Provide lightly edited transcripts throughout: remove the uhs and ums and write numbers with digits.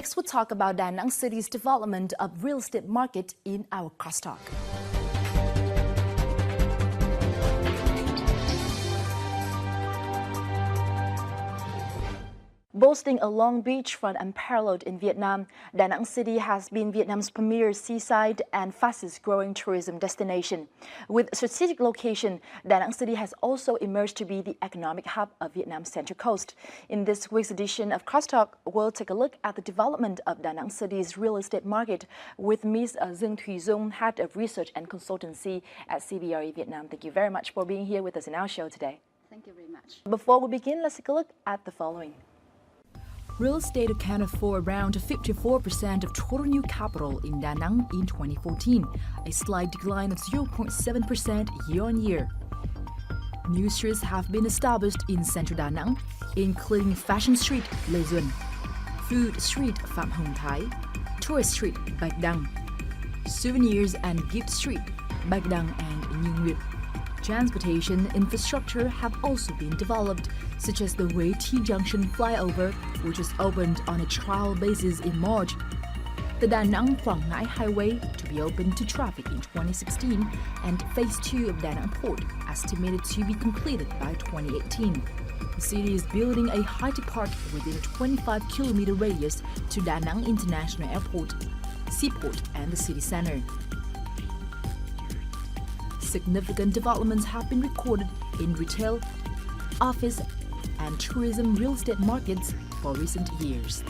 Next, we'll talk about Da Nang City's development of real estate market in our crosstalk. Boasting a long beachfront unparalleled in Vietnam, Da Nang City has been Vietnam's premier seaside and fastest-growing tourism destination. With strategic location, Da Nang City has also emerged to be the economic hub of Vietnam's Central Coast. In this week's edition of Crosstalk, we'll take a look at the development of Da Nang City's real estate market with Ms. Dương Thùy Dung, Head of Research and Consultancy at CBRE Vietnam. Thank you very much for being here with us in our show today. Thank you very much. Before we begin, let's take a look at the following. Real estate accounted for around 54% of total new capital in Da Nang in 2014, a slight decline of 0.7% year-on-year. New streets have been established in central Da Nang, including Fashion Street, Lê Duẩn, Food Street, Phạm Hồng Thái, Tourist Street, Bạch Đằng, Souvenirs and Gift Street, Bạch Đằng and Như Nguyệt. Transportation infrastructure have also been developed, such as the Huế T Junction flyover, which was opened on a trial basis in March, the Da Nang-Quảng Ngãi Highway to be opened to traffic in 2016, and Phase 2 of Da Nang Port, estimated to be completed by 2018. The city is building a high-tech park within a 25-kilometer radius to Da Nang International Airport, seaport, and the city center. Significant developments have been recorded in retail, office, and tourism real estate markets for recent years.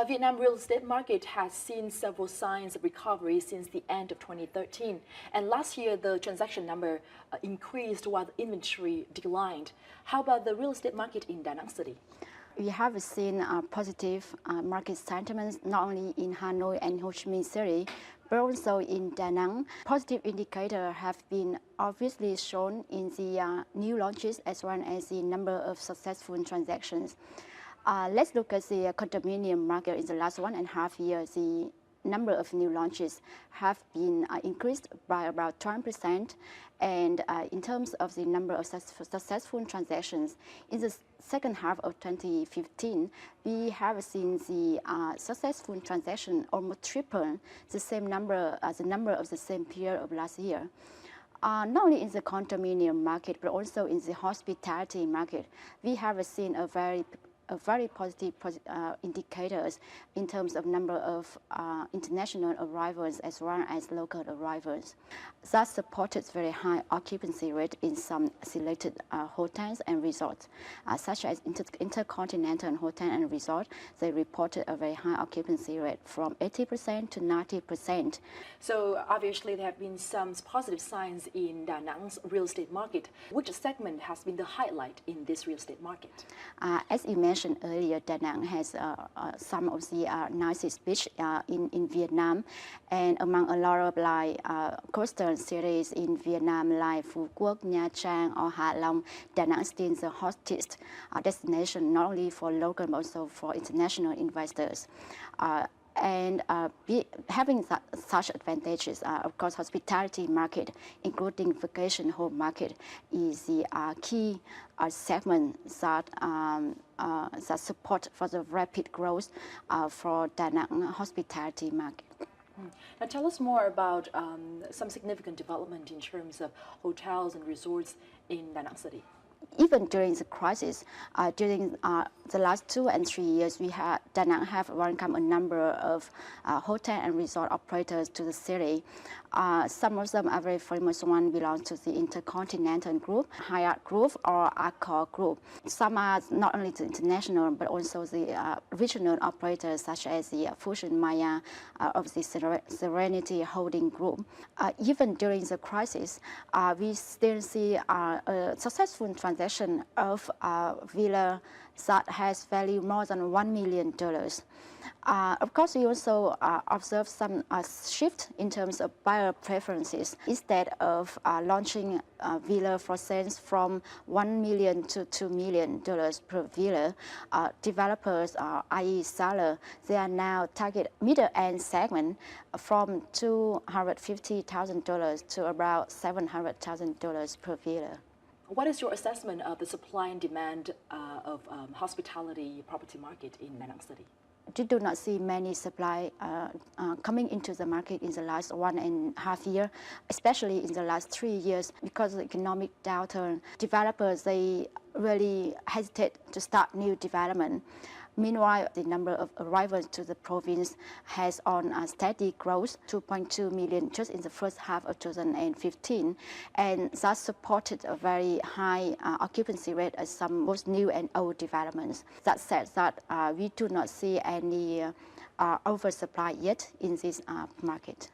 Vietnam real estate market has seen several signs of recovery since the end of 2013, and last year the transaction number increased while the inventory declined. How about the real estate market in Da Nang City? We have seen positive market sentiments not only in Hanoi and Ho Chi Minh City, but also in Da Nang. Positive indicators have been obviously shown in the new launches as well as the number of successful transactions. Let's look at the condominium market in the last 1.5 years. The number of new launches have been increased by about 20%, and in terms of the number of successful transactions, in the second half of 2015, we have seen the successful transaction almost triple the same number as the number of the same period of last year. Not only in the condominium market, but also in the hospitality market, we have seen a very positive indicators in terms of number of international arrivals as well as local arrivals. That supported very high occupancy rate in some selected hotels and resorts, such as Intercontinental Hotel and Resort. They reported a very high occupancy rate from 80% to 90%. So obviously there have been some positive signs in Da Nang's real estate market. Which segment has been the highlight in this real estate market? As you mentioned earlier, Da Nang has some of the nicest beach in Vietnam, and among a lot of coastal cities in Vietnam like Phu Quoc, Nha Trang, or Ha Long, Da Nang is still the hottest destination not only for local but also for international investors. Having such advantages, of course, hospitality market, including vacation home market, is the key segment that support for the rapid growth for Da Nang hospitality market. Now tell us more about some significant development in terms of hotels and resorts in Da Nang City. Even during the crisis, during the last 2 and 3 years, Da Nang have welcomed a number of hotel and resort operators to the city. Some of them are very famous. One belongs to the Intercontinental Group, Hyatt Group, or Accor Group. Some are not only the international, but also the regional operators, such as the Fusion Maya of the Serenity Holding Group. Even during the crisis, we still see a successful transaction of villa that has value more than $1 million. Of course, we also observe some shift in terms of buyer preferences. Instead of launching a villa for sales from $1 million to $2 million per villa, developers, i.e. seller, they are now target middle-end segment from $250,000 to about $700,000 per villa. What is your assessment of the supply and demand of hospitality property market in Đà Nẵng City? We do not see many supply coming into the market in the last 1.5 years, especially in the last 3 years because of the economic downturn. Developers, they really hesitate to start new development. Meanwhile, the number of arrivals to the province has on a steady growth, 2.2 million just in the first half of 2015, and that supported a very high occupancy rate at some both new and old developments. That said, that we do not see any oversupply yet in this market.